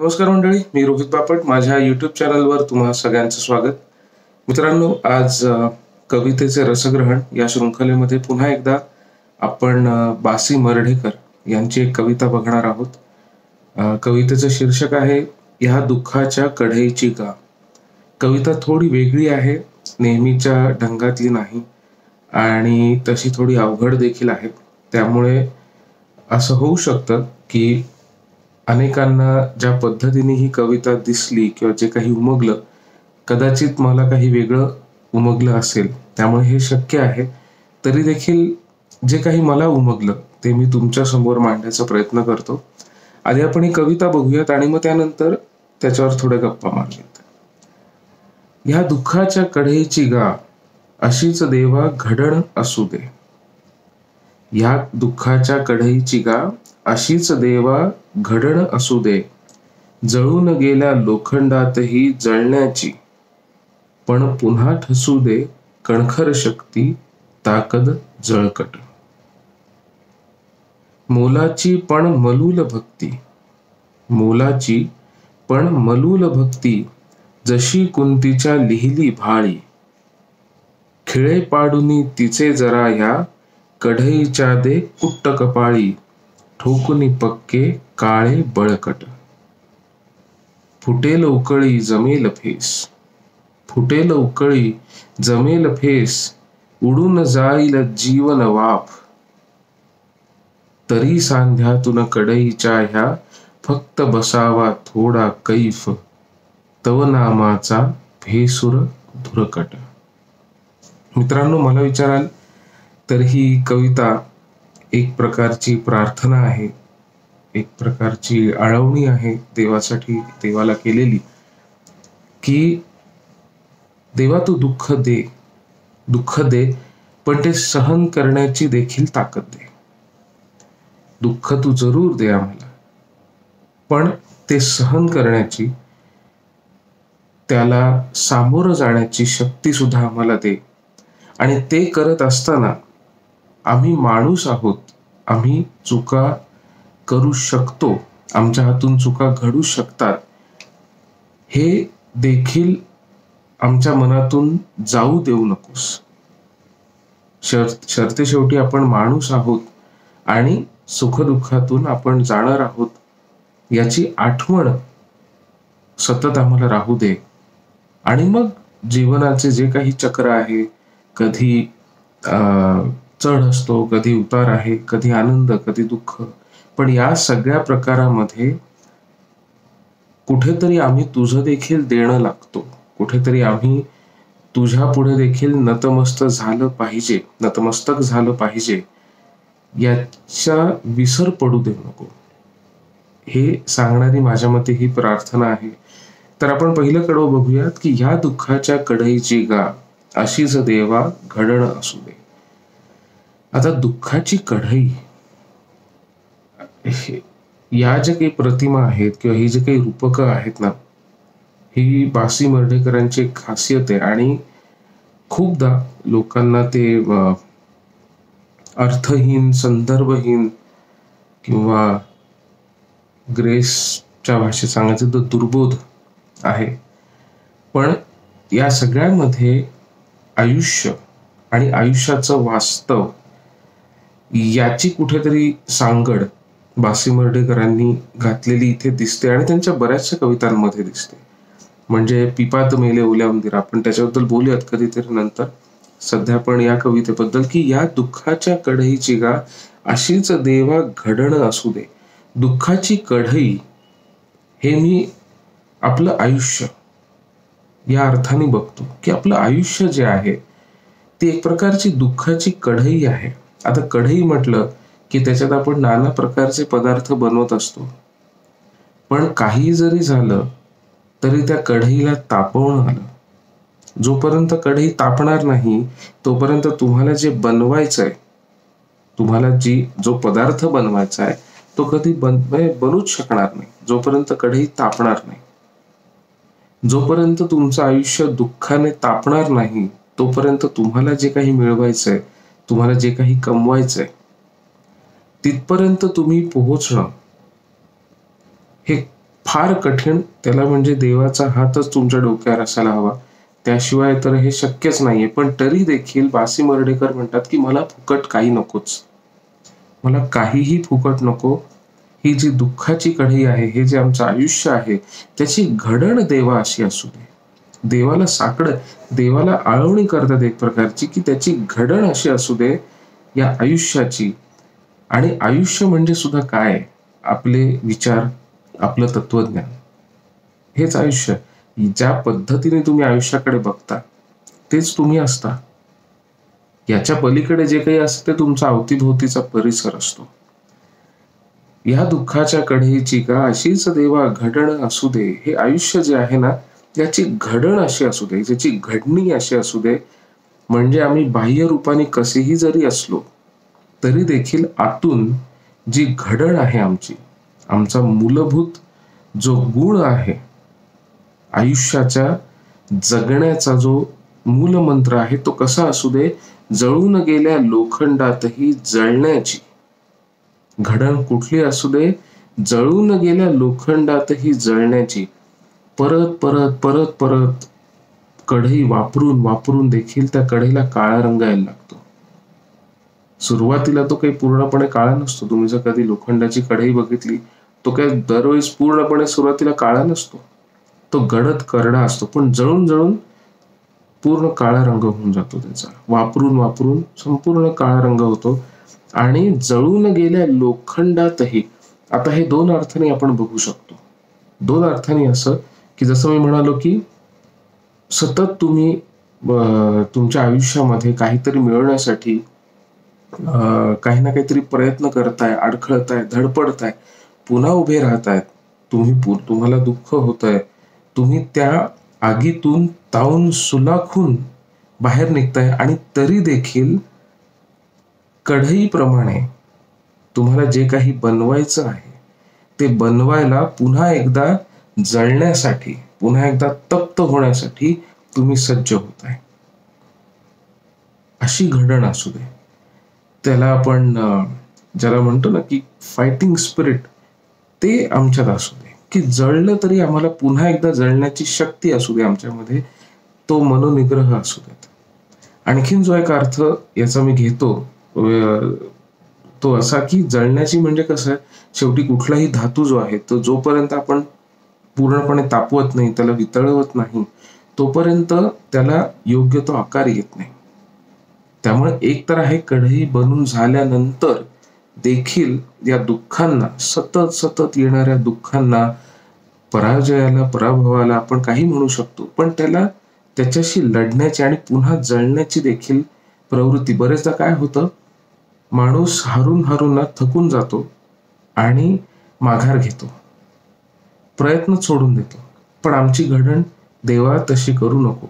नमस्कार मंडळी, मी रोहित बापट. माझ्या यूट्यूब चॅनलवर तुम्हा सगळ्यांचं स्वागत. मित्रांनो, आज कवितेचे रसग्रहण या शृंखलेमध्ये पुन्हा एकदा आपण बासी मर्ढेकर यांची एक कविता बघणार आहोत. कवितेचं शीर्षक आहे ह्या दुःखाच्या कढईची गा. कविता थोडी वेगळी आहे, नेहमीच्या ढंगातली नाही आणि तशी थोडी अवघड देखील आहे. त्यामुळे असं होऊ शकतं की अनेकांना ज्या पद्धतीने ही कविता दिसली किंवा जे काही उमगलं, कदाचित मला काही वेगळं उमगलं असेल. त्यामुळे हे शक्य आहे. तरी देखील जे काही मला उमगलं ते मी तुमच्या समोर मांडण्याचा प्रयत्न करतो. आधी आपण ही कविता बघूयात आणि मग त्यानंतर त्याच्यावर थोड्या गप्पा मारूयात. ह्या दुःखाच्या कढईची गा, अशीच देवा घडण असू दे. ह्या दुःखाच्या कढईची गा, अशीच देवा घडण असू दे. जळून गेल्या लोखंडातही जळण्याची, पण पुन्हा ठसू दे कणखर शक्ती, ताकद जळकट. मोलाची पण मलूल भक्ती, मोलाची पण मलूल भक्ती, जशी कुंतीच्या लिहिली भाळी. खिळे पाडूनी तिचे जरा ह्या कढईच्या दे कुट्ट कपाळी. ठोकुनी पक्के काळे बळकट. फुटेल उकळी जमेल फेस, फुटेल उकळी जमेल फेस, उडून जाईल जीवन वाफ. तरी सांध्यातून कढईच्या ह्या फक्त बसावा थोडा कैफ. तव नामाचा भेसूर धुरकट. मित्रांनो, मला विचाराल तर ही कविता एक प्रकारची प्रार्थना आहे, एक प्रकारची आळवणी आहे देवासाठी, देवाला केलेली, की देवा तू दुःख दे, दुःख दे, पण ते सहन करण्याची देखील ताकद दे. दुःख तू जरूर दे आम्हाला, पण ते सहन करण्याची, त्याला सामोरं जाण्याची शक्ती सुद्धा आम्हाला दे. आणि ते करत असताना आम्ही माणूस आहोत, आम्ही चुका करू शकतो, आमच्या हातून चुका घडू शकतात, हे देखील आमच्या मनातून जाऊ देऊ नकोस. शर्ते शेवटी आपण माणूस आहोत आणि सुखदुःखातून आपण जाणार आहोत, याची आठवण सतत आम्हाला राहू दे. आणि मग जीवनाचे जे काही चक्र आहे, कधी चढ असतो, कधी उतार आहे, कधी आनंद, कधी दुःख, पण या सगळ्या प्रकारामध्ये कुठेतरी आम्ही तुझं देखील देणं लागतो. कुठेतरी आम्ही तुझ्या पुढे देखील नतमस्तक झालं पाहिजे, नतमस्तक झालं पाहिजे, याचा विसर पडू देऊ नको, हे सांगणारी माझ्या मते ही प्रार्थना आहे. तर आपण पहिलं कडवं बघूयात की ह्या दुःखाच्या कढईची गा, अशीच देवा घडण असू दे. आता दुःखाची कढई, या ज्या काही प्रतिमा आहेत किंवा ही जे काही रूपकं आहेत ना, ही बासी मर्ढेकरांची एक खासियत आहे. आणि खूपदा लोकांना ते अर्थहीन, संदर्भहीन किंवा ग्रेसच्या भाषेत सांगायचं तर दुर्बोध आहे. पण या सगळ्यामध्ये आयुष्य आणि आयुष्याचं वास्तव याची कुठेतरी सांगड बासी मर्ढेकरांनी घातलेली इथे दिसते आणि त्यांच्या बऱ्याचशा कवितांमध्ये दिसते. म्हणजे पिपात मेले ओल्या उंदीर, आपण त्याच्याबद्दल बोलूयात कधीतरी नंतर. सध्या पण या कवितेबद्दल की या दुःखाच्या कढईची गा, अशीच देवा घडण असू दे. दुःखाची कढई हे मी आपलं आयुष्य या अर्थाने बघतो की आपलं आयुष्य जे आहे ती एक प्रकारची दुःखाची कढई आहे. आता कढई म्हटलं की त्याच्यात आपण नाना प्रकारचे पदार्थ बनवत असतो, पण काही जरी झालं तरी त्या कढईला तापवणं आलं. जोपर्यंत कढई तापणार नाही तोपर्यंत तुम्हाला जे बनवायचंय, तुम्हाला जो पदार्थ बनवायचा आहे तो कधी बनूच शकणार नाही जोपर्यंत कढई तापणार नाही. जोपर्यंत तुमचं आयुष्य दुःखाने तापणार नाही तोपर्यंत तुम्हाला जे काही मिळवायचंय, तुम्हाला जे काही कमवायचंय, तिथपर्यंत तुम्ही पोहोचणं हे फार कठीण, त्याला म्हणजे देवाचा हातच तुमच्या डोक्यावर असायला हवा, त्याशिवाय तर हे शक्यच नाहीये. पण तरी देखील बासी मर्ढेकर म्हणतात की मला फुकट काही नकोच, मला काहीही फुकट नको. ही जी दुःखाची कढई आहे, हे जे आमचं आयुष्य आहे, त्याची घडण देवा अशी असू दे. देवाला साकडं, देवाला आळवणी करतात एक प्रकारची, की त्याची घडण अशी असू दे या आयुष्याची. आणि आयुष्य म्हणजे सुद्धा काय? आपले विचार, आपलं तत्वज्ञान, हेच आयुष्य. ज्या पद्धतीने तुम्ही आयुष्याकडे बघता तेच तुम्ही असता. याच्या पलीकडे जे काही असते तुमचा अवतीभोवतीचा परिसर असतो. या दुःखाच्या कढईची का अशीच देवा घडण असू दे. हे आयुष्य जे आहे ना, याची घडण अशी असू दे, ज्याची घडणी अशी असू दे, म्हणजे आम्ही बाह्य रूपाने कसेही जरी असलो तरी देखील आतून जी घडण आहे आमची, आमचा मूलभूत जो गुण आहे, आयुष्याच्या जगण्याचा जो मूलमंत्र आहे, तो कसा असू दे, जळून गेल्या लोखंडातही जळण्याची घडण कुठली असू दे, जळून गेल्या लोखंडातही जळण्याची. परत परत परत परत कढई वापरून वापरून देखील त्या कढईला काळा रंग यायला लागतो. सुरुवातीला तो काही पूर्णपणे काळा नसतो. तुम्ही जर कधी लोखंडाची कढई बघितली, तो काही दरवेळेस पूर्णपणे सुरुवातीला काळा नसतो, तो गडद करडा असतो. पण जळून जळून पूर्ण काळा रंग होऊन जातो त्याचा. वापरून वापरून संपूर्ण काळा रंग होतो. आणि जळून गेल्या लोखंडातही, आता हे दोन अर्थाने आपण बघू शकतो. दोन अर्थाने असं की जसं मी म्हणालो की सतत तुम्ही तुमच्या आयुष्यामध्ये काहीतरी मिळवण्यासाठी काही ना काहीतरी प्रयत्न करताय, अडखळताय, धडपडताय, पुन्हा उभे राहतायत, तुम्हाला दुःख होतंय, तुम्ही त्या आगीतून तावून सुलाखून बाहेर निघताय, आणि तरी देखील कढईप्रमाणे तुम्हाला जे काही बनवायचं आहे ते बनवायला पुन्हा एकदा जळण्यासाठी, पुन्हा एकदा तप्त होण्यासाठी तुम्ही सज्ज होताय. अशी घडण असू दे. त्याला आपण ज्याला म्हणतो ना की फायटिंग स्पिरिट, ते आमच्यात असू दे. की जळलं तरी आम्हाला पुन्हा एकदा जळण्याची शक्ती असू दे आमच्यामध्ये, तो मनोनिग्रह असू देत. आणखीन जो एक अर्थ याचा मी घेतो तो असा की जळण्याची म्हणजे कसं आहे, शेवटी कुठलाही धातू जो आहे तो जोपर्यंत आपण पूर्णपणे तापवत नाही, त्याला वितळवत नाही, तोपर्यंत त्याला योग्य तो आकार येत नाही. त्यामुळे एक तर आहे, कढई बनून झाल्यानंतर देखील या दुःखांना, सतत सतत येणाऱ्या दुःखांना, पराजयाला, पराभवाला आपण काही म्हणू शकतो, पण त्याच्याशी लढण्याची आणि पुन्हा जळण्याची देखील प्रवृत्ती. बरेचदा काय होतं, माणूस हारून हारून थकून जातो आणि माघार घेतो, प्रयत्न सोडून देतो. पण आमची घडण देवा तशी करू नको.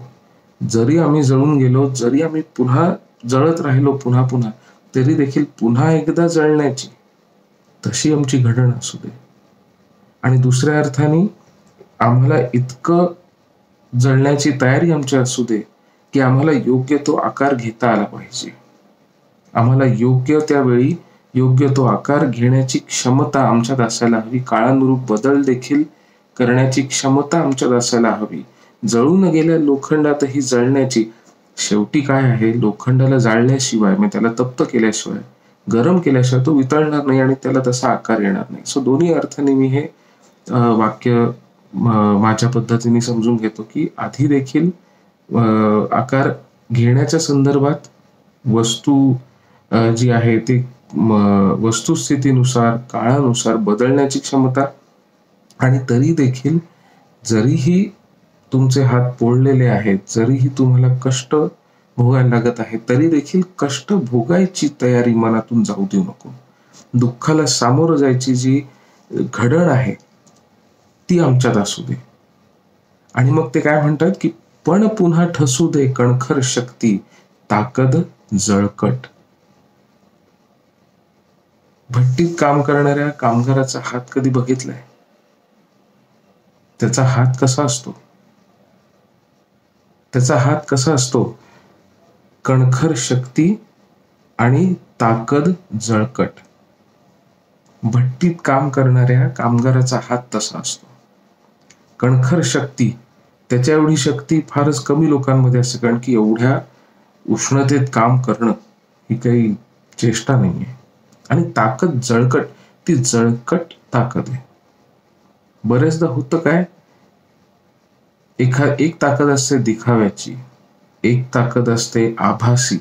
जरी आम्ही जळून गेलो, जरी आम्ही पुन्हा जळत राहिलो पुन्हा पुन्हा, तरी देखील पुन्हा एकदा जळण्याची तशी आमची घडण असू दे. आणि दुसऱ्या अर्थाने आम्हाला इतकं जळण्याची तयारी आमची असू दे की आम्हाला योग्य तो आकार घेता आला पाहिजे. आम्हाला योग्य त्यावेळी योग्य तो आकार घेण्याची क्षमता आमच्यात असायला हवी. काळानुरूप बदल देखील करण्याची क्षमता आमच्यात असायला हवी. जळून गेल्या लोखंडातही जळण्याची. शेवटी काय आहे, लोखंडाला जाळल्याशिवाय, मग त्याला तप्त केल्याशिवाय, गरम केल्याशिवाय तो वितळणार नाही आणि त्याला तसा आकार येणार नाही. सो दोन्ही अर्थाने मी हे वाक्य माझ्या पद्धतीने समजून घेतो की आधी देखील आकार घेण्याच्या संदर्भात वस्तू जी आहे ती वस्तुस्थितीनुसार, काळानुसार बदलण्याची क्षमता. आणि तरी देखील जरीही तुमचे हात पोळलेले आहेत, जरीही तुम्हाला कष्ट भोगायला लागत आहे, तरी देखील कष्ट भोगायची तयारी मनातून जाऊ देऊ नको. दुःखाला सामोरं जायची जी घडण आहे ती आमच्यात असू दे. आणि मग ते काय म्हणतात की पण पुन्हा ठसू दे कणखर शक्ती, ताकद जळकट. भट्टीत काम करणाऱ्या कामगाराचा हात कधी बघितलाय? त्याचा हात कसा असतो? त्याचा हात कसा असतो? कणखर शक्ती आणि ताकद जळकट. भट्टीत काम करणाऱ्या कामगाराचा हात तसा असतो. कणखर शक्ती, त्याच्या एवढी शक्ती फारच कमी लोकांमध्ये असते, कारण की एवढ्या उष्णतेत काम करणं ही काही चेष्टा नाहीये. आणि ताकद जळकट, ती जळकट ताकद आहे. बरेचदा होतं काय, एक ताकद असते दिखाव्याची, एक ताकद असते आभासी,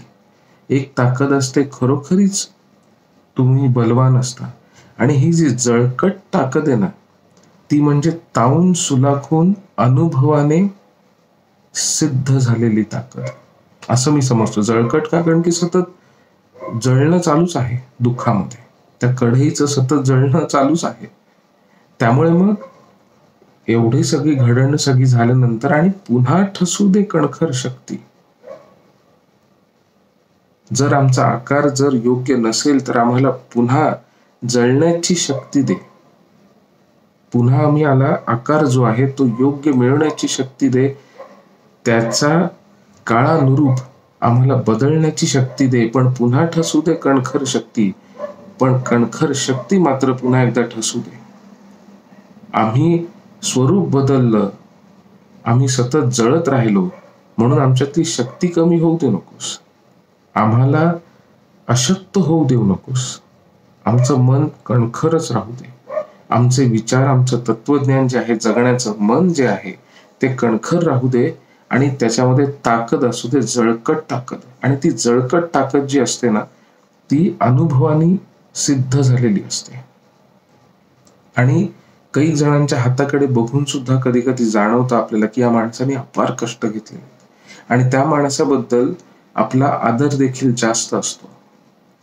एक ताकद असते खरोखरीच तुम्ही बलवान असता. आणि ही जी जळकट ताकद आहे ना, ती म्हणजे तावून सुलाखून अनुभवाने सिद्ध झालेली ताकद, असं मी समजतो. जळकट का? कारण की सतत जळणं चालूच आहे दुःखामध्ये, त्या कढईचं सतत जळणं चालूच आहे. त्यामुळे मग एवढी सगळी घडण सगळी झाल्यानंतर आणि पुन्हा ठसू दे कणखर शक्ती. जर आमचा आकार जर योग्य नसेल तर आम्हाला पुन्हा जळण्याची शक्ती दे. पुन्हा आम्हाला आकार जो आहे तो योग्य मिळवण्याची शक्ती दे. त्याचा काळानुरूप आम्हाला बदलण्याची शक्ती दे. पण पुन्हा ठसू दे कणखर शक्ती. पण कणखर शक्ती मात्र पुन्हा एकदा ठसू दे. आम्ही स्वरूप बदललं, आम्ही सतत जळत राहिलो म्हणून आमच्यातली शक्ती कमी होऊ देऊ नकोस. आम्हाला अशक्त होऊ देऊ नकोस. आमचं मन कणखरच राहू दे. आमचे विचार, आमचं तत्वज्ञान जे आहे, जगण्याचं मन जे आहे ते कणखर राहू दे. आणि त्याच्यामध्ये ताकद असू दे, जळकट ताकद. आणि ती जळकट ताकद जी असते ना, ती अनुभवाने सिद्ध झालेली असते. आणि काही जणांच्या हाताकडे बघून सुद्धा कधी कधी जाणवतं आपल्याला की या माणसाने अपार कष्ट घेतले आणि त्या माणसाबद्दल आपला आदर देखील जास्त असतो.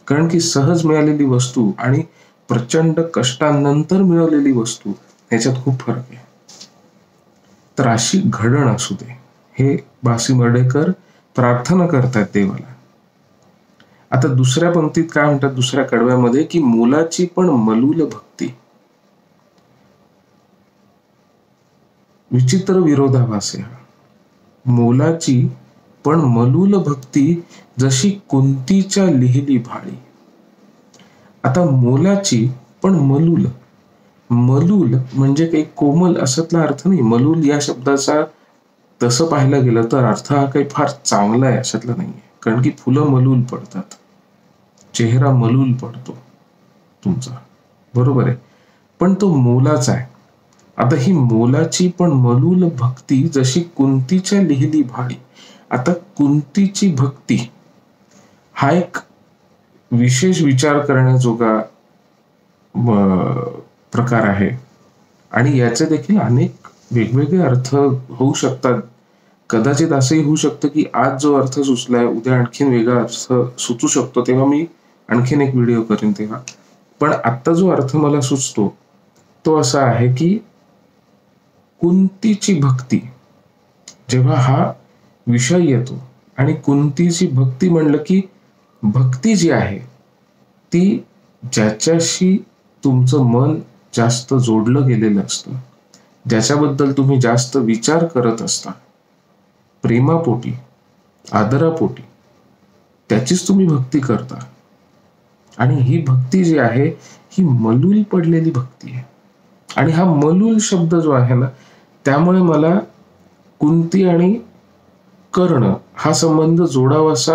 कारण की सहज मिळालेली वस्तू आणि प्रचंड कष्टानंतर मिळवलेली वस्तू ह्याच्यात खूप फरक आहे. तर अशी घडण असू दे, हे बासी मर्ढेकर प्रार्थना करतात देवाला. आता दुसऱ्या पंक्तीत काय म्हणतात, दुसऱ्या कडव्यामध्ये, की मुलाची पण मलूल भक्ती. विचित्र विरोधाभास आहे हा. मोलाची पण मलूल भक्ती जशी कुंतीच्या लिहिली भाळी. आता मोलाची पण मलूल, मलूल म्हणजे काही कोमल असातला अर्थ नाही. मलूल या शब्दाचा तसं पाहायला गेलं तर अर्थ हा काही फार चांगला आहे अशातला नाहीये. कारण की फुलं मलूल पडतात, चेहरा मलूल पडतो तुमचा, बरोबर आहे. पण तो मोलाचा आहे. आता ही मोलाची पण मलूल भक्ती जशी कुंतीच्या लिहिली भाळी. आता कुंतीची भक्ती हा एक विशेष विचार करण्याजोगा प्रकार आहे आणि याचे देखील अनेक वेगवेगळे अर्थ होऊ शकतात. कदाचित असंही होऊ शकतं की आज जो अर्थ सुचलाय उद्या आणखीन वेगळा अर्थ सुचू शकतो, तेव्हा मी आणखीन एक व्हिडिओ करेन तेव्हा. पण आता जो अर्थ मला सुचतो तो असा आहे की कुंतीची भक्ती, जेव्हा हा विषय येतो आणि कुंतीची भक्ती म्हणलं की भक्ती जी आहे ती ज्याच्याशी तुमचं मन जास्त जोडलं गेलेलं असतं, ज्याच्याबद्दल तुम्ही जास्त विचार करत असता, प्रेमापोटी, आदरापोटी, त्याचीच तुम्ही भक्ती करता. आणि ही भक्ती जी आहे ही मलूल पडलेली भक्ती आहे. आणि हा मलूल शब्द जो आहे ना, त्यामुळे मला कुंती आणि कर्ण हा संबंध जोडावासा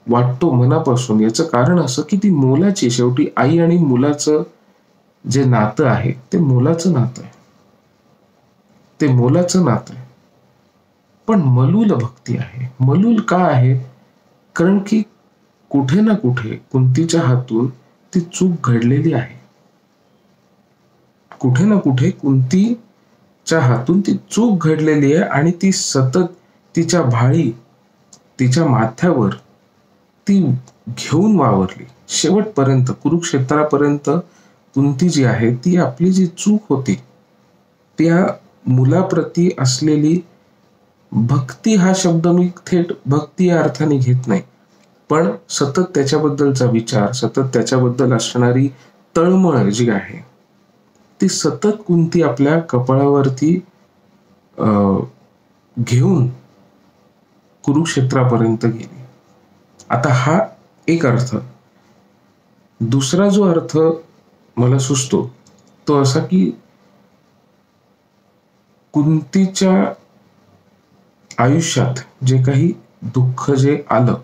वाटतो मनापासून. याचं कारण असं की ती मोलाची, शेवटी आई आणि मुलाचं जे नातं आहे ते मोलाचं नातं आहे, ते मोलाचं नातं आहे. पण मलूल भक्ती आहे. मलूल का आहे? कारण की कुठे ना कुठे कुंतीच्या हातून ती चूक घडलेली आहे. कुठे ना कुठे कुंतीच्या हातून ती चूक घडलेली आहे आणि ती सतत तिच्या भाळी, तिच्या माथ्यावर ती घेऊन वावरली शेवटपर्यंत, कुरुक्षेत्रापर्यंत. कुंती जी आहे ती आपली जी चूक होती त्या मुलाप्रती असलेली भक्ती, हा शब्द मी थेट भक्ती या अर्थाने घेत नाही, पण सतत त्याच्याबद्दलचा विचार, सतत त्याच्याबद्दल असणारी तळमळ जी आहे ती सतत कुंती आपल्या कपाळावरती घेऊन कुरुक्षेत्रापर्यंत गेली. आता हा एक अर्थ. दुसरा जो अर्थ मला सुचतो तो असा की कुंतीच्या आयुष्यात जे काही दुःख जे आलं,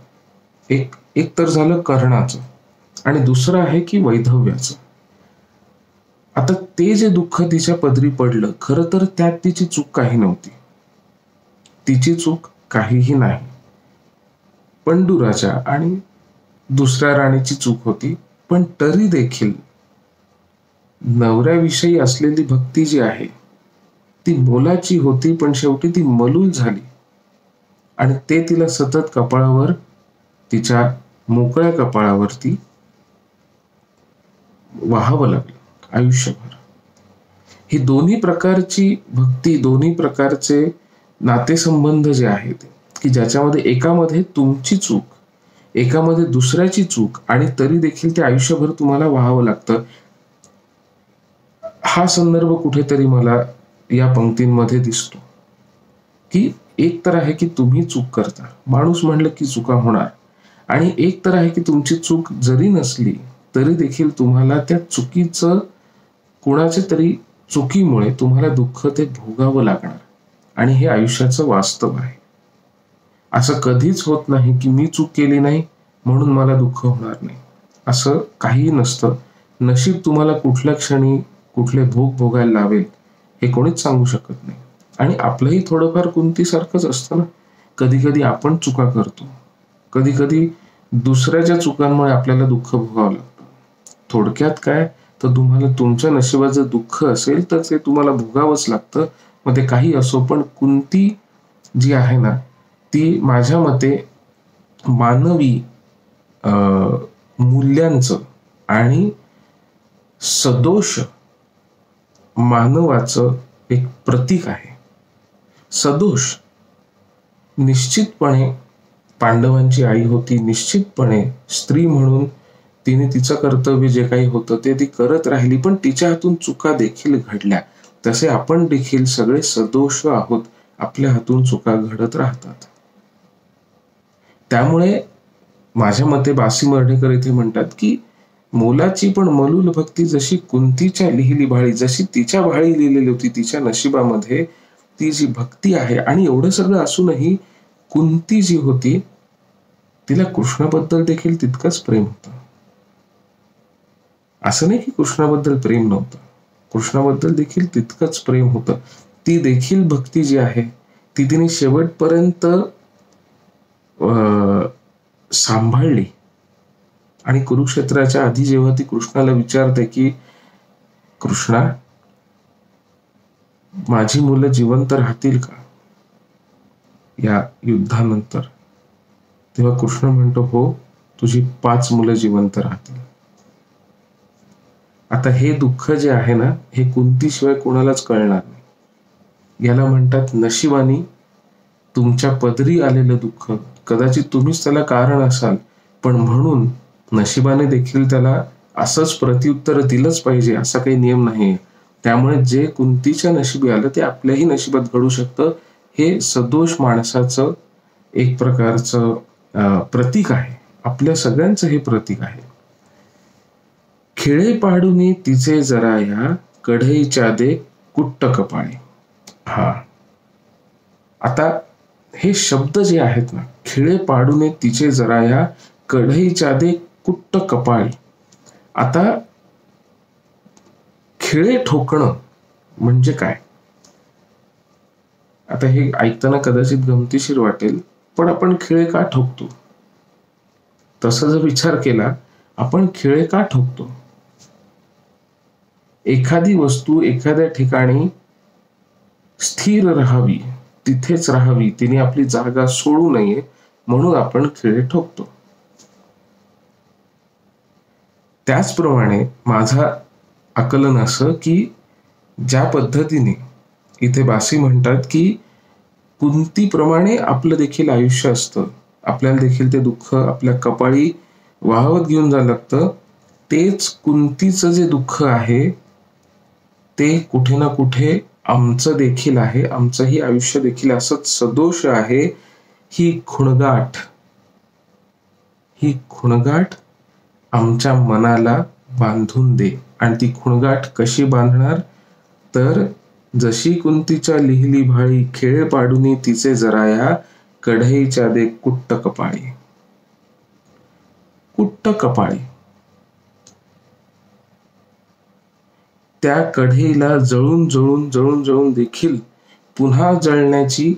एक तर झालं कर्णाचं आणि दुसरं आहे की वैधव्याचं. आता ते जे दुःख तिच्या पदरी पडलं, खरं तर त्यात तिची चूक काही नव्हती. तिची चूक काहीही नाही. पंडूराच्या आणि दुसऱ्या राणीची चूक होती. पण तरी देखील नवऱ्याविषयी असलेली भक्ती जी आहे ती मोलाची होती, पण शेवटी ती मलूल झाली आणि ते तिला सतत कपाळावर, तिच्या मोकळ्या कपाळावरती वाहावं लागलं आयुष्यभर. ही दोन्ही प्रकारची भक्ती, दोन्ही प्रकारचे नातेसंबंध जे आहेत की ज्याच्यामध्ये एकामध्ये तुमची चूक, एकामध्ये दुसऱ्याची चूक, आणि तरी देखील ते आयुष्यभर तुम्हाला वाहावं लागतं. हा संदर्भ कुठेतरी मला या पंक्तींमध्ये दिसतो की एक तर आहे की तुम्ही चूक करता, माणूस म्हणलं की चुका होणार, आणि एक तर आहे की तुमची चूक जरी नसली तरी देखील तुम्हाला त्या चुकीचं, कोणाच्या तरी चुकीमुळे तुम्हाला दुःख ते भोगावं लागणार, आणि हे आयुष्याचं वास्तव आहे. असं कधीच होत नाही की मी चूक केली नाही म्हणून मला दुःख होणार नाही. असं काही नसतं. नशीब तुम्हाला कुठल्या क्षणी कुठले भोग भोगायला लावेल हे कोणीच सांगू शकत नाही. आणि आपलंही थोडंफार कुंतीसारखंच असतं ना. कधी कधी आपण चुका करतो, कधी कधी दुसऱ्याच्या चुकांमुळे आपल्याला दुःख भोगावं लागतं. थोडक्यात काय, तर तुम्हाला तुमच्या नशिबाचं दुःख असेल तर ते तुम्हाला भोगावंच लागतं. मग ते काही असो. पण कुंती जी आहे ना, ती माझ्या मते मानवी मूल्यांचं आणि सदोष मानवाचं एक प्रतीक आहे. सदोष निश्चितपणे पांडवांची आई होती, निश्चितपणे स्त्री म्हणून तिने तिचं कर्तव्य जे काही होतं ते ती करत राहिली, पण तिच्या हातून चुका देखील घडल्या. तसे आपण देखील सगळे सदोष आहोत, आपल्या हातून चुका घडत राहतात. त्यामुळे माझ्या मते बासी मर्ढेकर इथे म्हणतात की मोलाची पण मलूल भक्ती जशी कुंतीच्या लिहिली भाळी, जशी तिच्या भाळी लिहिलेली होती तिच्या नशिबामध्ये, ती जी भक्ती आहे. आणि एवढं सगळं असूनही कुंती जी होती तिला कृष्णाबद्दल देखील तितकंच प्रेम होतं. असं नाही की कृष्णाबद्दल प्रेम नव्हतं, कृष्णाबद्दल देखील तितकंच प्रेम होतं. ती देखील भक्ती जी आहे ती तिने शेवटपर्यंत सांभाळली. आणि कुरुक्षेत्राच्या आधी जेव्हा ती कृष्णाला विचारते की कृष्णा, माझी मुलं जिवंत राहतील का या युद्धानंतर, तेव्हा कृष्ण म्हणतो हो, तुझी 5 मुलं जिवंत राहतील. आता हे दुःख जे आहे ना, हे कुंतीशिवाय कोणालाच कळणार नाही. याला म्हणतात नशिबानी तुमच्या पदरी आलेलं दुःख. कदाचित तुम्हीच त्याला कारण असाल, पण म्हणून नशिबाने देखील त्याला असंच प्रत्युत्तर दिलंच पाहिजे असा काही नियम नाही. त्यामुळे जे कुंतीच्या नशिबी आलं ते आपल्याही नशिबात घडू शकतं. हे सदोष माणसाचं एक प्रकारचं प्रतीक आहे. आपल्या सगळ्यांचं हे प्रतीक आहे. खिळे पाडूनी तिचे जरा या, कढईच्या दे कुट्ट कपाळी. आता हे शब्द जे आहेत ना, खिळे पाडूने तिचे जरा या, कढईच्या दे कुट्ट कपाळी. आता खिळे ठोकणं म्हणजे काय? आता हे ऐकताना कदाचित गमतीशीर वाटेल, पण आपण खिळे का ठोकतो? तसा जर विचार केला, आपण खिळे का ठोकतो? एखादी वस्तू एखाद्या ठिकाणी स्थिर राहावी, तिथेच राहावी, तिने आपली जागा सोडू नये म्हणून आपण खिळे ठोकतो. त्याचप्रमाणे माझं आकलन असं की ज्या पद्धतीने इथे बासी म्हणतात की कुंतीप्रमाणे आपलं देखील आयुष्य असतं, आपल्याला देखील ते दुःख आपल्या कपाळी वाहवत घेऊन जावं लागतं. तेच कुंतीचं जे दुःख आहे ते कुठे ना कुठे आमचं देखील आहे. आमचंही आयुष्य देखील असंच सदोष आहे. ही खुणगाठ आमच्या मनाला बांधून दे. आणि ती खुणगाठ कशी बांधणार? तर जशी कुंतीच्या लिहिली भाळी, खेळ पाडूनी तिचे जराया, कढईच्या दे कुट्ट कपाळी. कुट्ट कपाळी. त्या कढईला जळून जळून जळून जळून देखील पुन्हा जळण्याची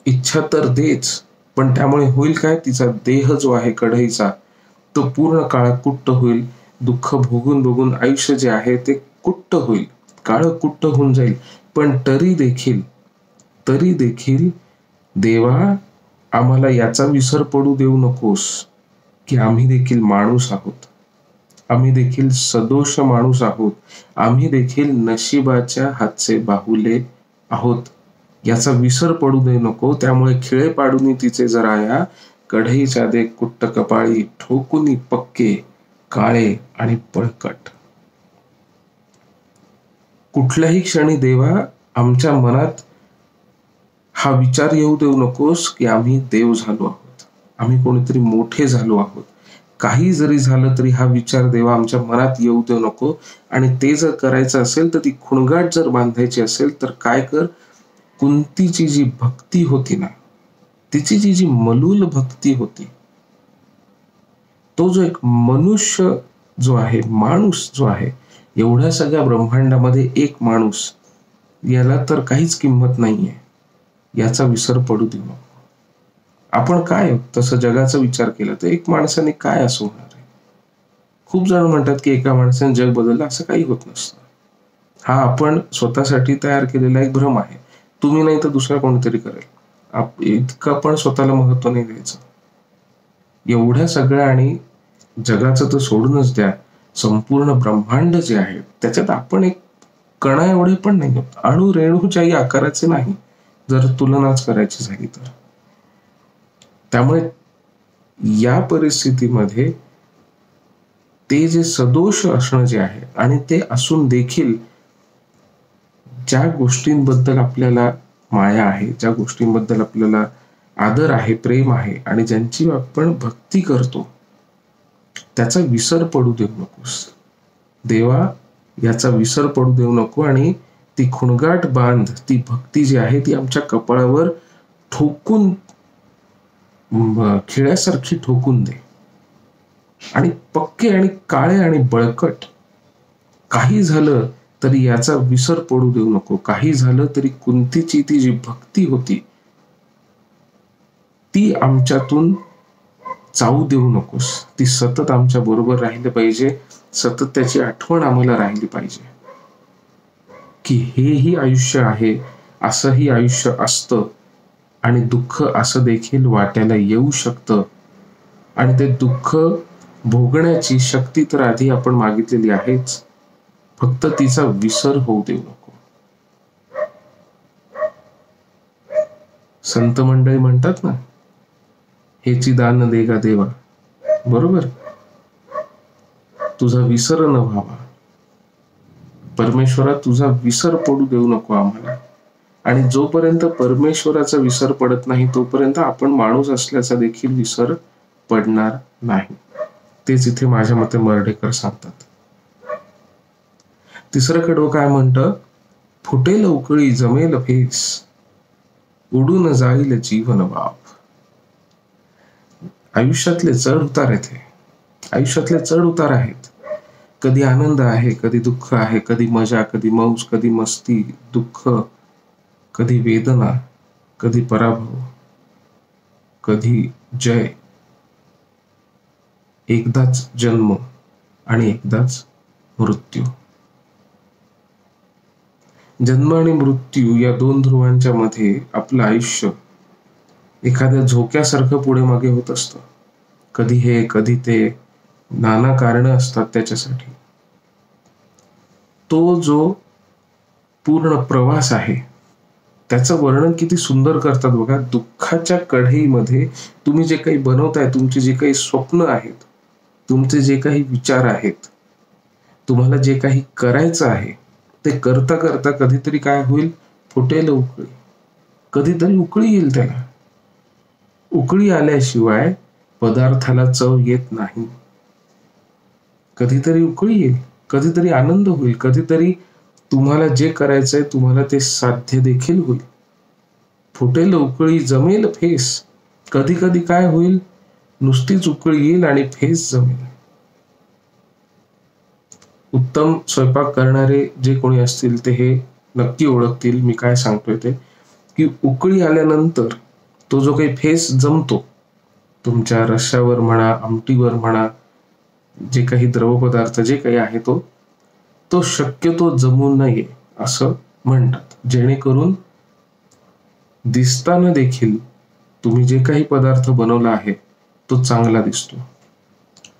इच्छा तर देच, पण त्यामुळे होईल काय, तिचा देह जो आहे कढईचा तो पूर्ण काळा कुट्ट होईल. दुःख भोगून भोगून आयुष्य जे आहे ते कुट्ट होईल, काळ कुट्ट होऊन जाईल. पण तरी देखील देवा, आम्हाला याचा विसर पडू देऊ नकोस की आम्ही देखील माणूस आहोत, आम्ही देखील सदोष माणूस आहोत, आम्ही देखील नशिबाच्या हातचे बाहुले आहोत, याचा विसर पडू दे नको. त्यामुळे खिळे पाडून तिचे जराया, कढईच्या दे कुट्ट कपाळी, ठोकुनी पक्के काळे आणि बळकट. कुठल्याही क्षणी देवा आमच्या मनात हा विचार येऊ देऊ नकोस की आम्ही देव झालो आहोत, आम्ही कोणीतरी मोठे झालो आहोत. काही जरी झालं तरी हा विचार देवा आमच्या मनात येऊ देऊ नको. आणि ते जर करायचं असेल तर ती खुणगाट जर बांधायची असेल तर काय कर, कुंतीची जी भक्ती होती ना, तिची जी मलूल भक्ती होती, तो जो एक मनुष्य जो आहे, माणूस जो आहे, एवढ्या सगळ्या ब्रह्मांडामध्ये एक माणूस, याला तर काहीच किंमत नाहीये, याचा विसर पडू देऊ नको. आपण काय तसं जगाचा विचार केला तर एक माणसाने काय असं होणार आहे. खूप जण म्हणतात की एका माणसाने जग बदललं, असं काही होत नसतं. हा आपण स्वतःसाठी तयार केलेला एक भ्रम आहे. तुम्ही नाही तर दुसरा कोणीतरी करेल, इतकं पण स्वतःला महत्व नाही द्यायचं. एवढ्या सगळ्या, आणि जगाचं तर सोडूनच द्या, संपूर्ण ब्रह्मांड जे आहे त्याच्यात आपण एक कणा एवढे पण नाही होत, अणु रेणूच्याही आकाराचे नाही जर तुलनाच करायची झाली तर. त्यामुळे या परिस्थितीमध्ये ते जे सदोष असणं जे आहे, आणि ते असून देखील ज्या गोष्टींबद्दल आपल्याला माया आहे, ज्या गोष्टींबद्दल आपल्याला आदर आहे, प्रेम आहे, आणि ज्यांची आपण भक्ती करतो, त्याचा विसर पडू देऊ नकोस देवा, याचा विसर पडू देऊ नको. आणि ती खुणगाट बांध, ती भक्ती जी आहे ती आमच्या कपाळावर ठोकून, खिळ्यासारखी ठोकून दे. आणि पक्के आणि काळे आणि बळकट, काही झालं तरी याचा विसर पडू देऊ नको. काही झालं तरी कुंतीची ती जी भक्ती होती ती आमच्यातून जाऊ देऊ नकोस. ती सतत आमच्या बरोबर राहिली पाहिजे, सतत त्याची आठवण आम्हाला राहिली पाहिजे की हेही आयुष्य आहे, असंही आयुष्य असतं, आणि दुःख असं देखील वाट्याला येऊ शकतं. आणि ते दुःख भोगण्याची शक्ती तर आधी आपण मागितलेली आहेच, फक्त तिचा विसर होऊ देऊ नको. संत मंडळी म्हणतात ना, हेची दान देगा देवा, बरोबर, तुझा विसर न व्हावा. परमेश्वरा, तुझा विसर पडू देऊ नको आम्हाला. आणि जोपर्यंत परमेश्वराचा विसर पडत नाही तोपर्यंत आपण माणूस असल्याचा देखील विसर पडणार नाही. तेच इथे माझ्या मते मर्ढेकर सांगतात. तिसरं कडवं काय म्हणतं, फुटेल उकळी जमेल फेस, उडून जाईल जीवन बाप. आयुष्यातले चढ उतार आहेत हे, आयुष्यातले चढ उतार आहेत. कधी आनंद आहे, कधी दुःख आहे, कधी मजा, कधी मौज, कधी मस्ती, दुःख, कधी वेदना, कधी पराभव, कधी जय. एकदाच जन्म आणि एकदाच मृत्यू. जन्म आणि मृत्यू या दोन ध्रुवांच्या मध्ये आपलं आयुष्य एखाद्या झोक्यासारखं पुढे मागे होत असतं. कधी हे कधी ते, नाना कारणं असतात त्याच्यासाठी. तो जो पूर्ण प्रवास आहे त्याचं वर्णन किती सुंदर करतात बघा. दुःखाच्या कढईमध्ये तुम्ही जे काही बनवताय, तुमची जे काही स्वप्न आहेत, तुमचे जे काही विचार आहेत, तुम्हाला जे काही करायचं आहे, ते करता करता कधीतरी काय होईल, फुटेल उकळी. कधीतरी उकळी येईल त्याला. उकळी आल्याशिवाय पदार्थाला चव येत नाही. कधीतरी उकळी येईल, कधीतरी आनंद होईल, कधीतरी तुम्हाला जे करायचंय तुम्हाला ते साध्य देखील होईल. फुटेल उकळी जमेल फेस. कधी कधी काय होईल, नुसतीच उकळी येईल आणि फेस जमेल. उत्तम स्वयंपाक करणारे जे कोणी असतील ते हे नक्की ओळखतील मी काय सांगतोय ते, की उकळी आल्यानंतर तो जो काही फेस जमतो, तुमच्या रश्श्यावर म्हणा, आमटीवर म्हणा, जे काही द्रवपदार्थ जे काही आहे तो शक्यतो जमू नये असं म्हणतात, जेणेकरून दिसताना देखील तुम्ही जे काही पदार्थ बनवला आहे तो चांगला दिसतो.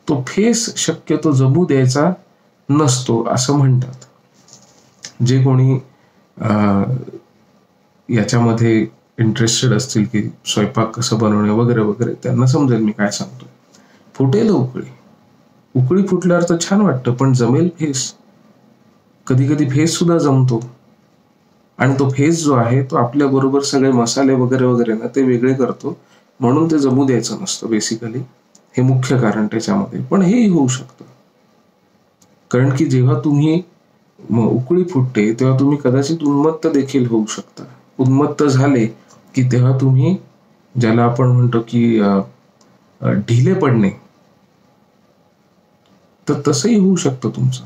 तो फेस शक्यतो जमू द्यायचा नसतो असं म्हणतात. जे कोणी याच्यामध्ये इंटरेस्टेड असतील की स्वयंपाक कसं बनवणे वगैरे वगैरे, त्यांना समजेल मी काय सांगतोय. फुटेल उकळी फुटल्यावर तर छान वाटतं, पण जमेल फेस. कधी कधी फेस सुद्धा जमतो आणि तो फेस जो आहे तो आपल्या बरोबर सगळे मसाले वगैरे वगैरे ना ते वेगळे करतो, म्हणून ते जमू द्यायचं नसतं बेसिकली. हे मुख्य कारण त्याच्यामध्ये. पण हेही होऊ शकतं, कारण की जेव्हा तुम्ही उकळी फुटते तेव्हा तुम्ही कदाचित उन्मत्त देखील होऊ शकता. उन्मत्त झाले की तेव्हा तुम्ही, ज्याला आपण म्हणतो की ढिले पडणे, तर तसंही होऊ शकतं तुमचं.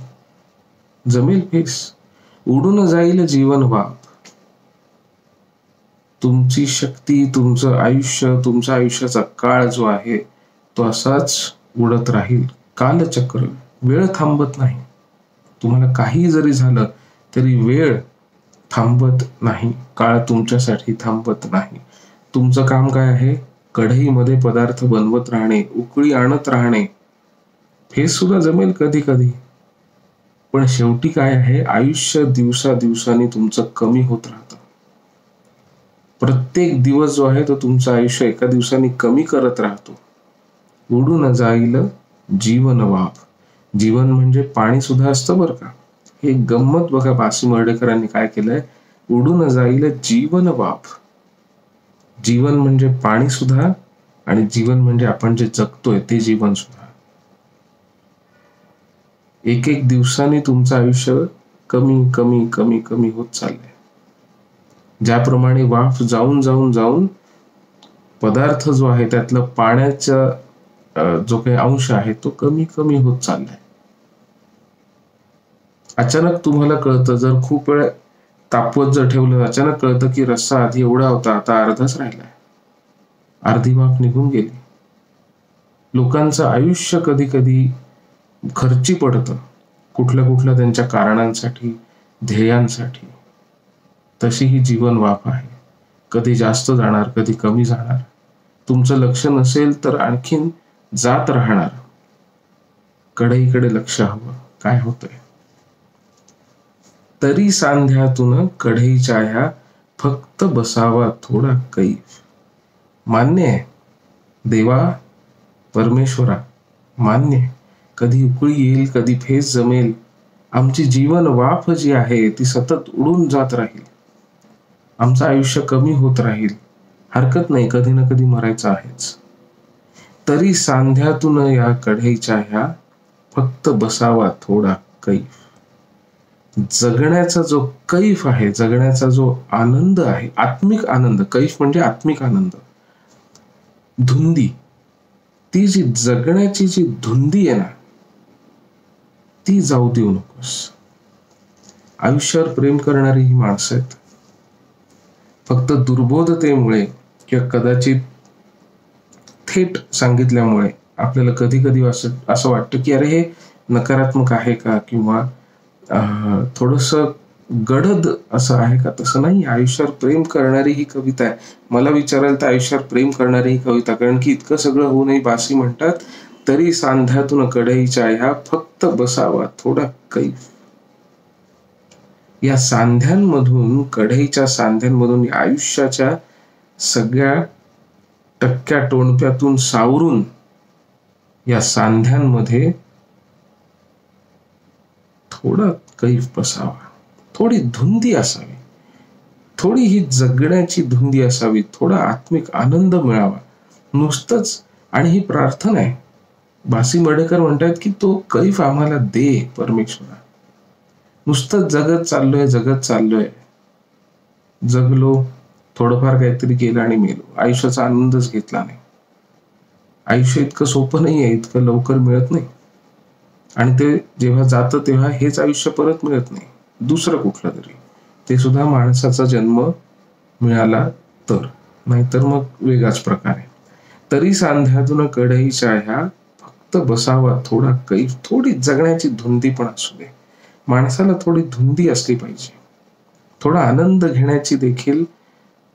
जमेल फेस. उडून जाईल जीवन वाप. तुमची शक्ती, तुमचं आयुष्य, तुमच्या आयुष्याचा काळ जो आहे तो असाच उडत राहील. कालचक्र, वेळ थांबत नाही. तुम्हाला काही जरी झालं तरी वेळ थांबत नाही, काळ तुमच्यासाठी थांबत नाही. तुमचं काम काय आहे, कढईमध्ये पदार्थ बनवत राहणे, उकळी आणत राहणे. फेस सुद्धा जमेल कधी कधी, पण शेवटी काय आहे, आयुष्य दिवसादिवसांनी तुमचं कमी होत राहतं. प्रत्येक दिवस जो आहे तो तुमचं आयुष्य एका दिवसाने कमी करत राहतो. उडून जाईल जीवन वाप. जीवन म्हणजे पाणी सुद्धा असतं बरं का. हे गंमत बघा, बासी मर्ढेकरांनी काय केलंय, उडून जाईल जीवन वाप. जीवन म्हणजे पाणी सुद्धा, आणि जीवन म्हणजे आपण जे जगतोय ते जीवन सुद्धा. एक एक दिवसाने तुमचं आयुष्य कमी कमी कमी कमी होत चाललंय. ज्याप्रमाणे वाफ जाऊन जाऊन जाऊन पदार्थ जो आहे त्यातलं पाण्याचा जो काही अंश आहे तो कमी कमी होत चाललाय. अचानक तुम्हाला कळतं, जर खूप वेळ तापवत जर ठेवलं, अचानक कळतं की रस्सा आधी एवढा होता, आता अर्धाच राहिलाय. अर्धी वाफ निघून गेली. लोकांचं आयुष्य कधी कधी खर्ची पडतं कुठल्या त्यांच्या कारणांसाठी, ध्येयांसाठी. तशी ही जीवन वाफ आहे. कधी जास्त जाणार, कधी कमी जाणार. तुमचं लक्ष नसेल तर आणखीन जात राहणार. कढईकडे लक्ष हवं, काय होतंय. तरी सांध्यातून कढईच्या ह्या फक्त बसावा थोडा कैफ. मान्य आहे देवा, परमेश्वरा, मान्य आहे. कधी उकळी येईल, कधी फेस जमेल. आमची जीवन वाफ जी आहे ती सतत उडून जात राहील. आमचं आयुष्य कमी होत राहील. हरकत नाही, कधी ना कधी मरायचं आहेच. तरी सांध्यातून या कढईच्या ह्या फक्त बसावा थोडा कैफ. जगण्याचा जो कैफ आहे, जगण्याचा जो आनंद आहे, आत्मिक आनंद. कैफ म्हणजे आत्मिक आनंद. धुंदी, ती जी जगण्याची जी धुंदी आहे ना, ती जाऊ देऊ नकोस. आयुष्यावर प्रेम करणारी ही माणसं आहेत. फक्त दुर्बोधतेमुळे किंवा कदाचित थेट सांगितल्यामुळे आपल्याला कधी कधी असं वाटतं की अरे हे नकारात्मक आहे का, किंवा थोडंसं गडद असं आहे का. तसं नाही. आयुष्यावर प्रेम करणारी ही कविता आहे. मला विचाराल तर आयुष्यावर प्रेम करणारी ही कविता, कारण की इतकं सगळं होऊनही बासी म्हणतात, तरी सांध्यातून कढईच्या ह्या फक्त बसावा थोडा कैफ. या सांध्यांमधून, कढईच्या सांध्यांमधून, आयुष्याच्या सगळ्या टक्क्या टोणप्यातून सावरून या सांध्यांमध्ये थोडा कैफ बसावा. थोडी धुंदी असावी, थोडी ही जगण्याची धुंदी असावी, थोडा आत्मिक आनंद मिळावा नुसतंच. आणि ही प्रार्थना आहे. बासी मर्ढेकर म्हणतात की तो कैफ आम्हाला दे परमेश्वरा. नुसतं जगत चाललोय, जगलो, थोडंफार काहीतरी केलं आणि मेलो, आयुष्याचा आनंदच घेतला नाही. आयुष्य इतकं सोपं नाही आहे, इतकं लवकर मिळत नाही. आणि ते जेव्हा जातं तेव्हा हेच आयुष्य परत मिळत नाही, दुसरं कुठलं तरी, ते सुद्धा माणसाचा जन्म मिळाला तर, नाहीतर मग वेगळाच प्रकार आहे. तरी सांध्यातून कढईच्या ह्या फक्त बसावा थोडा कैफ, थोडी जगण्याची धुंदी पण असू दे. माणसाला थोडी धुंदी असली पाहिजे, थोडा आनंद घेण्याची देखील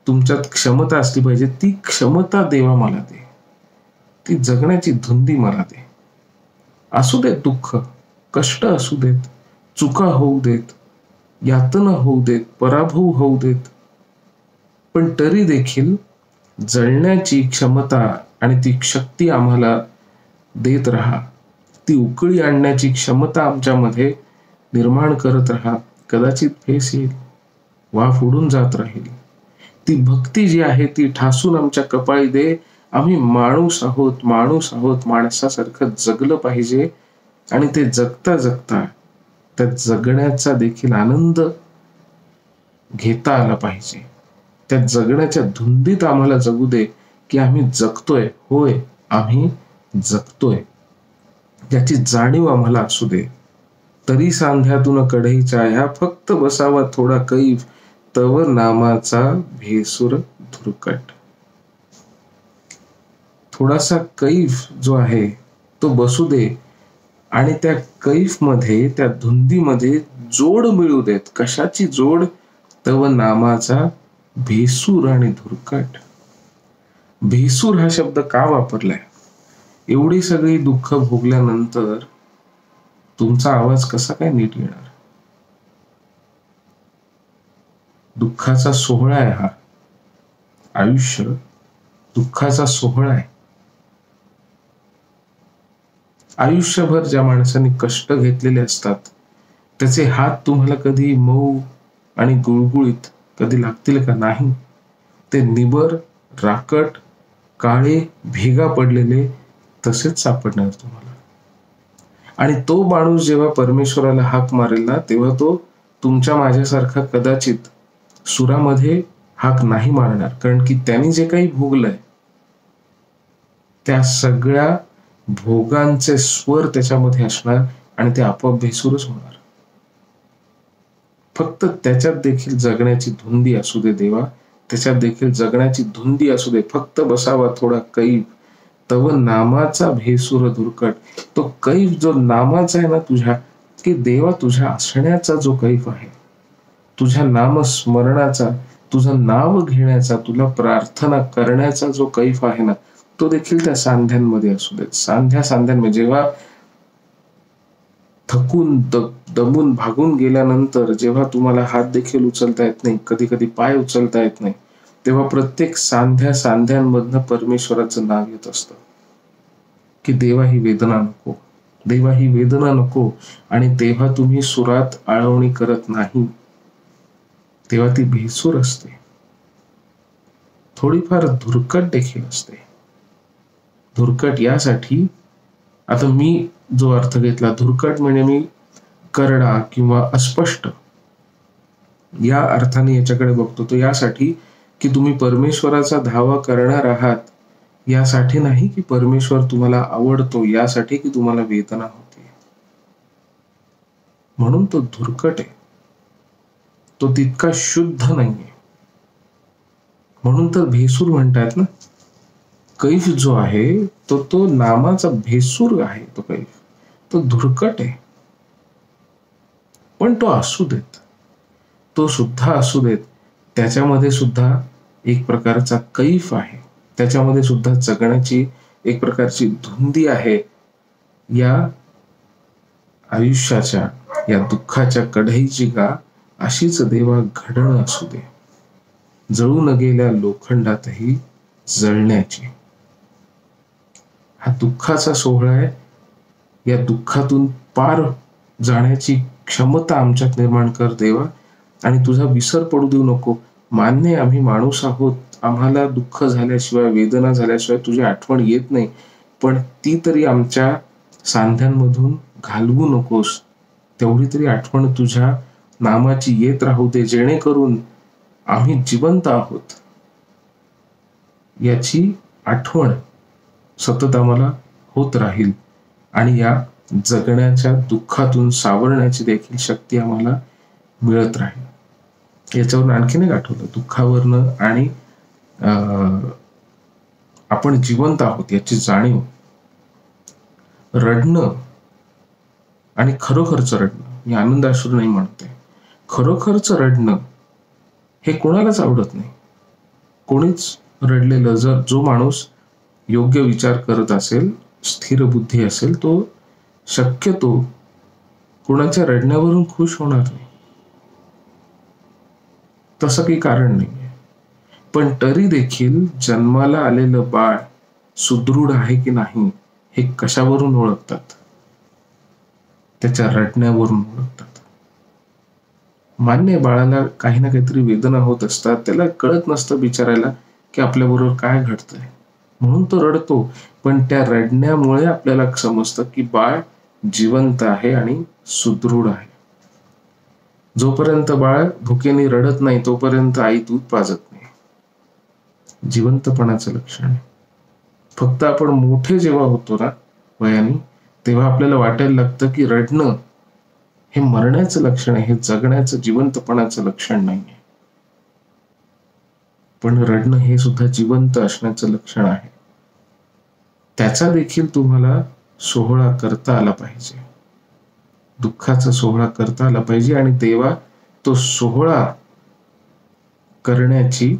तुमच्यात क्षमता असली पाहिजे. ती क्षमता देवा मला दे, ती जगण्याची धुंदी मला दे. असू देत दुःख, कष्ट असू देत, चुका होऊ देत, यातना होऊ देत, पराभव होऊ देत, पण तरी देखील जळण्याची क्षमता आणि ती शक्ती आम्हाला देत राहा. ती उकळी आणण्याची क्षमता आमच्यामध्ये निर्माण करत राहा. कदाचित फेस येईल, वाफ उडून जात राहील. ती भक्ती जी आहे ती ठासून आमच्या कपाळी दे. आम्ही माणूस आहोत, माणसासारखं जगलं पाहिजे. आणि ते जगता जगता त्या जगण्याचा देखील आनंद घेता आला पाहिजे. त्या जगण्याच्या धुंदीत आम्हाला जगू दे की आम्ही जगतोय, होय आम्ही जगतोय, याची जाणीव आम्हाला असू दे. तरी सांध्यातून कढईच्या ह्या फक्त बसावा थोडा कैफ, तव नामाचा भेसूर धुरकट. थोडासा कैफ जो आहे तो बसू दे आणि त्या कैफ मध्ये, त्या धुंदीमध्ये जोड मिळू देत. कशाची जोड? तव नामाचा भेसूर आणि धुरकट. भेसूर हा शब्द का वापरलाय? एवढी सगळी दुःख भोगल्यानंतर तुमचा आवाज कसा काय नीट येणार? दुःखाचा सोहळा आहे हा. आयुष्य दुःखाचा सोहळा आहे. आयुष्यभर ज्या माणसाने कष्ट घेतलेले असतात त्याचे हात तुम्हाला कधी मऊ आणि गुळगुळीत कधी लागतील का? नाही. ते निबर, राकट, काळे, भेगा पडलेले तसेच सापडणार तुम्हाला. आणि तो माणूस जेव्हा परमेश्वराला हाक मारेल ना, तेव्हा तो तुमच्या माझ्यासारखा कदाचित सुरामध्ये हाक नाही मारणार, कारण की त्यांनी जे काही भोगलंय त्या सगळ्या भोगांचे स्वर त्याच्यामध्ये असणार आणि ते आपोआप भेसूरच होणार. फक्त त्याच्यात देखील जगण्याची धुंदी असू दे देवा, त्याच्यात देखील जगण्याची धुंदी असू दे. फक्त बसावा थोडा कैफ, तव नामाचा भेसूर धुरकट. तो कैफ जो नामाचा आहे ना तुझ्या, की देवा तुझ्या असण्याचा जो कैफ आहे, तुझ्या नामस्मरणाचा, तुझं नाव घेण्याचा, तुला प्रार्थना करण्याचा जो कैफ आहे ना, तो देखील त्या सांध्यांमध्ये असू देत. सांध्यांमध्ये जेव्हा थकून दमून भागून गेल्यानंतर जेव्हा तुम्हाला हात देखील उचलता येत नाही, कधी कधी पाय उचलता येत नाही, तेव्हा प्रत्येक सांध्यांमधनं परमेश्वराचं नाव येत असतं की देवा ही वेदना नको, देवा ही वेदना नको. आणि तेव्हा तुम्ही सुरात आळवणी करत नाही, तेव्हा ती भेसूर असते, थोडीफार धुरकट देखील असते. धुरकट यासाठी, आता मी जो अर्थ घेतला धुरकट म्हणजे मी करडा किंवा अस्पष्ट या अर्थाने याच्याकडे बघतो, तो यासाठी की तुम्ही परमेश्वराचा धावा करणार आहात, यासाठी नाही की परमेश्वर तुम्हाला आवडतो, यासाठी की तुम्हाला वेदना होते, म्हणून तो धुरकट आहे. तो तितका शुद्ध नाहीये, म्हणून तर भेसूर म्हणतात ना. कैफ जो आहे तो नामाचा भेसूर आहे. तो कैफ तो धुरकट आहे, पण तो असू देत, तो सुद्धा असू देत. त्याच्यामध्ये सुद्धा एक प्रकारचा कैफ आहे, त्याच्यामध्ये सुद्धा जगण्याची एक प्रकारची धुंदी आहे. या आयुष्याच्या या दुःखाच्या कढईची गा अशीच देवा घडण असू दे, जळू न गेल्या लोखंडातही जळण्याची. हा दुःखाचा सोहळा आहे. या दुःखातून पार जाण्याची क्षमता आमच्यात निर्माण कर देवा. आणि तुझा विसर पडू देऊ नको. मान्य आम्ही माणूस आहोत, आम्हाला दुःख झाल्याशिवाय, वेदना झाल्याशिवाय तुझी आठवण येत नाही, पण ती तरी आमच्या सांध्यांमधून घालवू नकोस. तेवढी तरी आठवण तुझ्या नामाची येत राहू दे, जेणेकरून आम्ही जिवंत आहोत याची आठवण सतत आम्हाला होत राहील आणि या जगण्याच्या दुःखातून सावरण्याची देखील शक्ती आम्हाला मिळत राहील. याच्यावरून आणखीन एक आठवलं, दुःखावरनं आणि आपण जिवंत आहोत याची जाणीव. रडणं आणि खरोखरचं रडणं, मी आनंदाश्रू नाही म्हणते, खरोखरचं रडणं हे कोणालाच आवडत नाही. कोणीच रडलेलं, जर जो माणूस योग्य विचार करत असेल, स्थिर बुद्धी असेल, तो शक्यतो कोणाच्या रडण्यावरून खुश होणार नाही. तसं काही कारण नाही. पण तरी देखील जन्माला आलेलं बाळ सुदृढ आहे की नाही हे कशावरून ओळखतात? त्याच्या रडण्यावरून ओळखतात. मान्य, बाळाला काही ना काहीतरी वेदना होत असतात, त्याला कळत नसतं बिचारायला की आपल्याबरोबर काय घडतंय, म्हणून तो रडतो. पण त्या रडण्यामुळे आपल्याला समजतं की बाळ जिवंत आहे आणि सुदृढ आहे. जोपर्यंत बाळ भुकेने रडत नाही तोपर्यंत आई दूध पाजत नाही. जिवंतपणाचं लक्षण आहे. फक्त आपण मोठे जेव्हा होतो ना वयाने, तेव्हा आपल्याला वाटायला लागतं की रडणं हे मरण्याचं लक्षण आहे, हे जगण्याचं, जिवंतपणाचं लक्षण नाहीये. पण रडणं हे सुद्धा जिवंत असण्याचं लक्षण आहे. त्याचा देखील तुम्हाला सोहळा करता आला पाहिजे, दुःखाचा सोहळा करता आला पाहिजे. आणि तेव्हा तो सोहळा करण्याची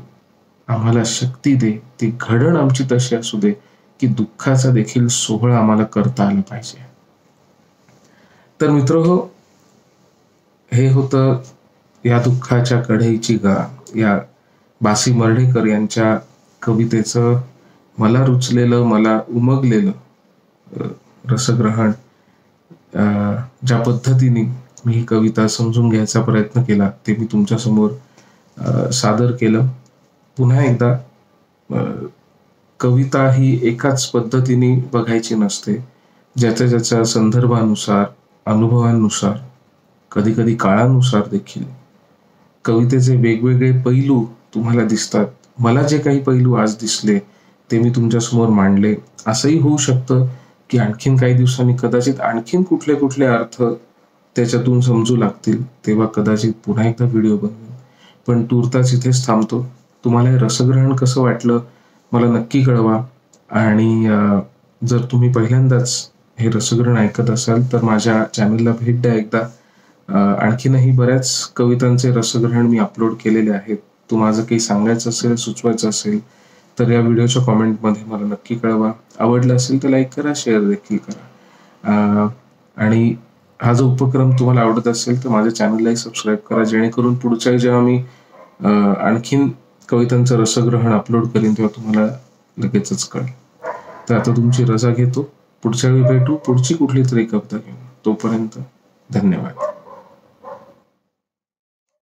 आम्हाला शक्ती दे, ती घडण आमची तशी असू दे की दुःखाचा देखील सोहळा आम्हाला करता आला पाहिजे. तर मित्रहो, हे होतं या दुःखाच्या कढईची गाळ या बासी मर्ढेकर यांच्या कवितेचं मला रुचलेलं, मला उमगलेलं रसग्रहण. ज्या पद्धतीने मी ही कविता समजून घ्यायचा प्रयत्न केला ते मी तुमच्या समोर सादर केलं. पुन्हा एकदा, कविता ही एकाच पद्धतीने बघायची नसते. ज्याच्या ज्याच्या संदर्भानुसार, अनुभवानुसार, कधी कधी काळानुसार देखील कवितेचे वेगवेगळे पैलू तुम्हाला दिसतात. मला जे काही पैलू आज दिसले ते मी तुमच्यासमोर मांडले. असंही होऊ शकतं की आणखीन काही दिवसांनी कदाचित आणखीन कुठले कुठले अर्थ त्याच्यातून समजू लागतील, तेव्हा कदाचित पुन्हा एकदा व्हिडिओ बनवेन. पण तूर्तास इथेच थांबतो. तुम्हाला हे रसग्रहण कसं वाटलं मला नक्की कळवा. आणि जर तुम्ही पहिल्यांदाच हे रसग्रहण ऐकत असाल तर माझ्या चॅनलला भेट द्या एकदा. आणखीनही बऱ्याच कवितांचे रसग्रहण मी अपलोड केलेले आहेत. तुम्हाला काही सांगायचं असेल, सुचवायचं असेल तर या व्हिडिओच्या कॉमेंटमध्ये मला नक्की कळवा. आवडलं असेल तर लाईक करा, शेअर देखील करा. आणि हा जो उपक्रम तुम्हाला आवडत असेल तर माझ्या चॅनललाही सबस्क्राईब करा, जेणेकरून पुढच्या जेव्हा मी आणखीन कवितांचं रसग्रहण अपलोड करीन तेव्हा तुम्हाला लगेचच कळेल. तर आता तुमची रजा घेतो. पुढच्या वेळी भेटू पुढची कुठली तरी कविता घेऊन. तोपर्यंत धन्यवाद.